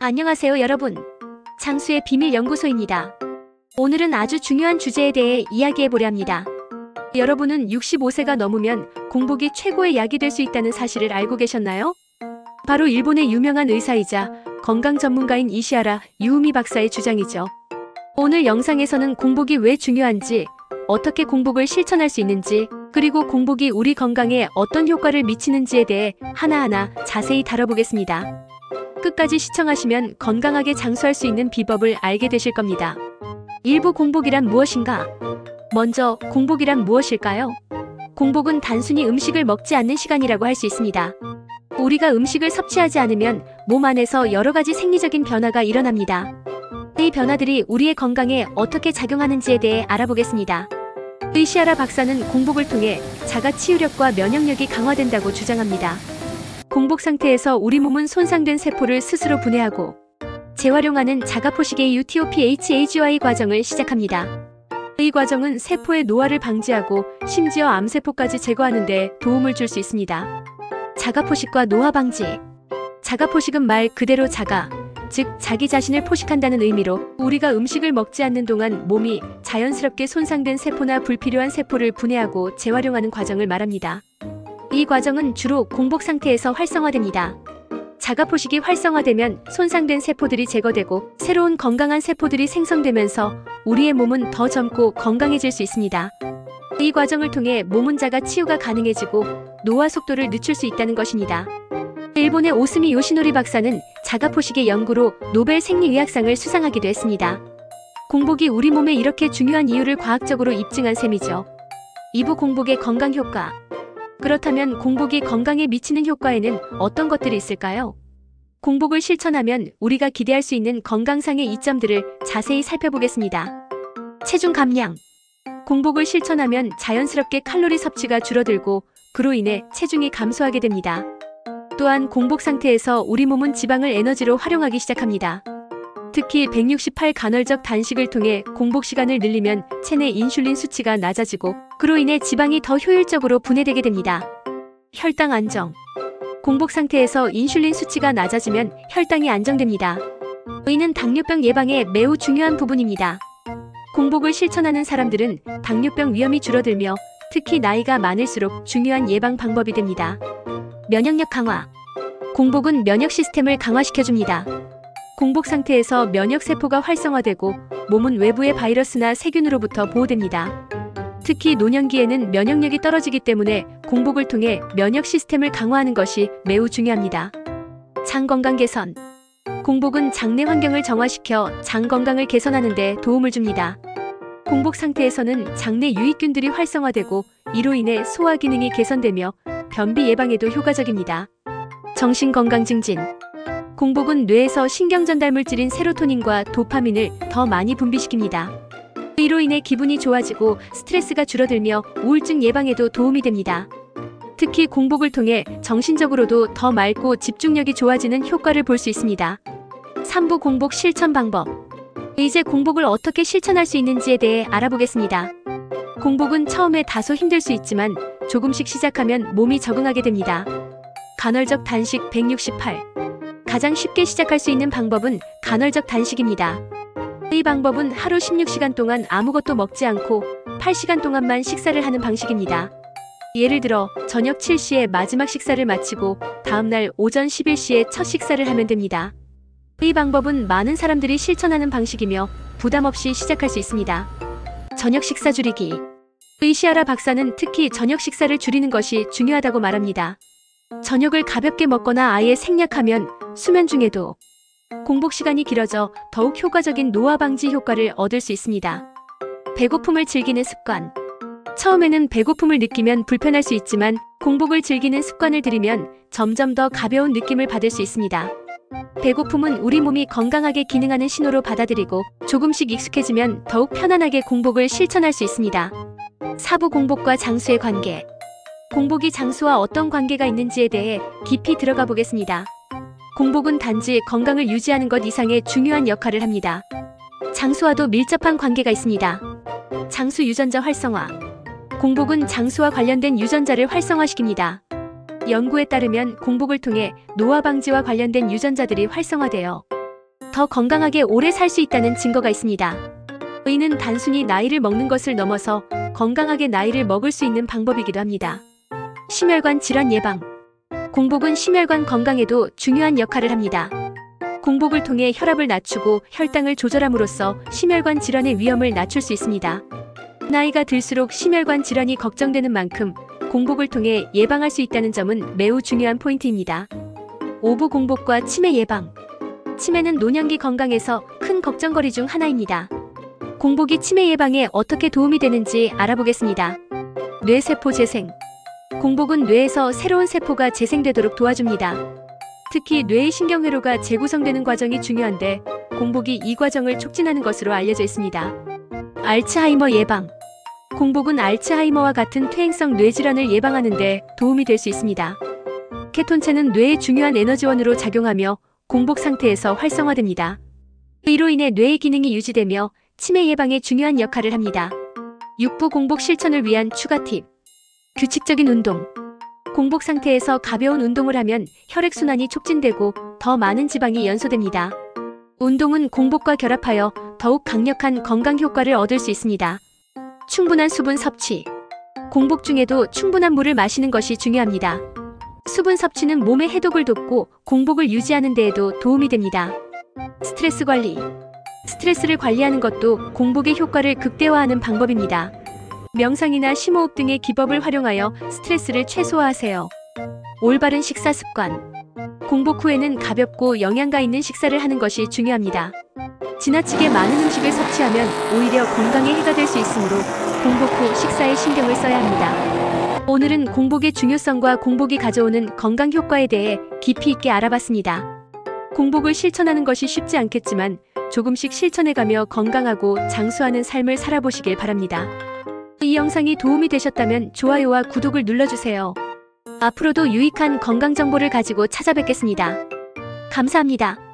안녕하세요 여러분. 장수의 비밀 연구소입니다. 오늘은 아주 중요한 주제에 대해 이야기해보려 합니다. 여러분은 65세가 넘으면 공복이 최고의 약이 될 수 있다는 사실을 알고 계셨나요? 바로 일본의 유명한 의사이자 건강 전문가인 이시하라 유우미 박사의 주장이죠. 오늘 영상에서는 공복이 왜 중요한지, 어떻게 공복을 실천할 수 있는지, 그리고 공복이 우리 건강에 어떤 효과를 미치는지에 대해 하나하나 자세히 다뤄보겠습니다. 끝까지 시청하시면 건강하게 장수할 수 있는 비법을 알게 되실 겁니다. 일부 공복이란 무엇인가? 먼저 공복이란 무엇일까요? 공복은 단순히 음식을 먹지 않는 시간이라고 할 수 있습니다. 우리가 음식을 섭취하지 않으면 몸 안에서 여러 가지 생리적인 변화가 일어납니다. 이 변화들이 우리의 건강에 어떻게 작용하는지에 대해 알아보겠습니다. 이시하라 박사는 공복을 통해 자가 치유력과 면역력이 강화된다고 주장합니다. 공복 상태에서 우리 몸은 손상된 세포를 스스로 분해하고 재활용하는 자가포식의 UTOPHAGY 과정을 시작합니다. 이 과정은 세포의 노화를 방지하고 심지어 암세포까지 제거하는 데 도움을 줄 수 있습니다. 자가포식과 노화 방지. 자가포식은 말 그대로 자가, 즉 자기 자신을 포식한다는 의미로 우리가 음식을 먹지 않는 동안 몸이 자연스럽게 손상된 세포나 불필요한 세포를 분해하고 재활용하는 과정을 말합니다. 이 과정은 주로 공복 상태에서 활성화됩니다. 자가포식이 활성화되면 손상된 세포들이 제거되고 새로운 건강한 세포들이 생성되면서 우리의 몸은 더 젊고 건강해질 수 있습니다. 이 과정을 통해 몸은 자가 치유가 가능해지고 노화 속도를 늦출 수 있다는 것입니다. 일본의 오스미 요시노리 박사는 자가포식의 연구로 노벨 생리의학상을 수상하기도 했습니다. 공복이 우리 몸에 이렇게 중요한 이유를 과학적으로 입증한 셈이죠. 2부 공복의 건강 효과. 그렇다면 공복이 건강에 미치는 효과에는 어떤 것들이 있을까요? 공복을 실천하면 우리가 기대할 수 있는 건강상의 이점들을 자세히 살펴보겠습니다. 체중 감량. 공복을 실천하면 자연스럽게 칼로리 섭취가 줄어들고 그로 인해 체중이 감소하게 됩니다. 또한 공복 상태에서 우리 몸은 지방을 에너지로 활용하기 시작합니다. 특히 168 간헐적 단식을 통해 공복 시간을 늘리면 체내 인슐린 수치가 낮아지고 그로 인해 지방이 더 효율적으로 분해되게 됩니다. 혈당 안정. 공복 상태에서 인슐린 수치가 낮아지면 혈당이 안정됩니다. 이는 당뇨병 예방에 매우 중요한 부분입니다. 공복을 실천하는 사람들은 당뇨병 위험이 줄어들며 특히 나이가 많을수록 중요한 예방 방법이 됩니다. 면역력 강화. 공복은 면역 시스템을 강화시켜줍니다. 공복 상태에서 면역세포가 활성화되고 몸은 외부의 바이러스나 세균으로부터 보호됩니다. 특히 노년기에는 면역력이 떨어지기 때문에 공복을 통해 면역 시스템을 강화하는 것이 매우 중요합니다. 장 건강 개선. 공복은 장내 환경을 정화시켜 장 건강을 개선하는 데 도움을 줍니다. 공복 상태에서는 장내 유익균들이 활성화되고 이로 인해 소화 기능이 개선되며 변비 예방에도 효과적입니다. 정신 건강 증진. 공복은 뇌에서 신경 전달 물질인 세로토닌과 도파민을 더 많이 분비시킵니다. 이로 인해 기분이 좋아지고 스트레스가 줄어들며 우울증 예방에도 도움이 됩니다. 특히 공복을 통해 정신적으로도 더 맑고 집중력이 좋아지는 효과를 볼 수 있습니다. 3부 공복 실천 방법. 이제 공복을 어떻게 실천할 수 있는지에 대해 알아보겠습니다. 공복은 처음에 다소 힘들 수 있지만 조금씩 시작하면 몸이 적응하게 됩니다. 간헐적 단식 168. 가장 쉽게 시작할 수 있는 방법은 간헐적 단식입니다. 이 방법은 하루 16시간 동안 아무것도 먹지 않고 8시간 동안만 식사를 하는 방식입니다. 예를 들어 저녁 7시에 마지막 식사를 마치고 다음날 오전 11시에 첫 식사를 하면 됩니다. 이 방법은 많은 사람들이 실천하는 방식이며 부담 없이 시작할 수 있습니다. 저녁 식사 줄이기. 이시하라 박사는 특히 저녁 식사를 줄이는 것이 중요하다고 말합니다. 저녁을 가볍게 먹거나 아예 생략하면 수면 중에도 공복 시간이 길어져 더욱 효과적인 노화 방지 효과를 얻을 수 있습니다. 배고픔을 즐기는 습관. 처음에는 배고픔을 느끼면 불편할 수 있지만 공복을 즐기는 습관을 들이면 점점 더 가벼운 느낌을 받을 수 있습니다. 배고픔은 우리 몸이 건강하게 기능하는 신호로 받아들이고 조금씩 익숙해지면 더욱 편안하게 공복을 실천할 수 있습니다. 4부 공복과 장수의 관계. 공복이 장수와 어떤 관계가 있는지에 대해 깊이 들어가 보겠습니다. 공복은 단지 건강을 유지하는 것 이상의 중요한 역할을 합니다. 장수와도 밀접한 관계가 있습니다. 장수 유전자 활성화. 공복은 장수와 관련된 유전자를 활성화시킵니다. 연구에 따르면 공복을 통해 노화 방지와 관련된 유전자들이 활성화되어 더 건강하게 오래 살 수 있다는 증거가 있습니다. 이는 단순히 나이를 먹는 것을 넘어서 건강하게 나이를 먹을 수 있는 방법이기도 합니다. 심혈관 질환 예방. 공복은 심혈관 건강에도 중요한 역할을 합니다. 공복을 통해 혈압을 낮추고 혈당을 조절함으로써 심혈관 질환의 위험을 낮출 수 있습니다. 나이가 들수록 심혈관 질환이 걱정되는 만큼 공복을 통해 예방할 수 있다는 점은 매우 중요한 포인트입니다. 오부 공복과 치매 예방. 치매는 노년기 건강에서 큰 걱정거리 중 하나입니다. 공복이 치매 예방에 어떻게 도움이 되는지 알아보겠습니다. 뇌세포 재생. 공복은 뇌에서 새로운 세포가 재생되도록 도와줍니다. 특히 뇌의 신경회로가 재구성되는 과정이 중요한데 공복이 이 과정을 촉진하는 것으로 알려져 있습니다. 알츠하이머 예방. 공복은 알츠하이머와 같은 퇴행성 뇌질환을 예방하는 데 도움이 될 수 있습니다. 케톤체는 뇌의 중요한 에너지원으로 작용하며 공복 상태에서 활성화됩니다. 이로 인해 뇌의 기능이 유지되며 치매 예방에 중요한 역할을 합니다. 육부 공복 실천을 위한 추가 팁. 규칙적인 운동. 공복 상태에서 가벼운 운동을 하면 혈액순환이 촉진되고 더 많은 지방이 연소됩니다. 운동은 공복과 결합하여 더욱 강력한 건강 효과를 얻을 수 있습니다. 충분한 수분 섭취. 공복 중에도 충분한 물을 마시는 것이 중요합니다. 수분 섭취는 몸의 해독을 돕고 공복을 유지하는 데에도 도움이 됩니다. 스트레스 관리. 스트레스를 관리하는 것도 공복의 효과를 극대화하는 방법입니다. 명상이나 심호흡 등의 기법을 활용하여 스트레스를 최소화하세요. 올바른 식사 습관. 공복 후에는 가볍고 영양가 있는 식사를 하는 것이 중요합니다. 지나치게 많은 음식을 섭취하면 오히려 건강에 해가 될 수 있으므로 공복 후 식사에 신경을 써야 합니다. 오늘은 공복의 중요성과 공복이 가져오는 건강 효과에 대해 깊이 있게 알아봤습니다. 공복을 실천하는 것이 쉽지 않겠지만 조금씩 실천해가며 건강하고 장수하는 삶을 살아보시길 바랍니다. 이 영상이 도움이 되셨다면 좋아요와 구독을 눌러주세요. 앞으로도 유익한 건강 정보를 가지고 찾아뵙겠습니다. 감사합니다.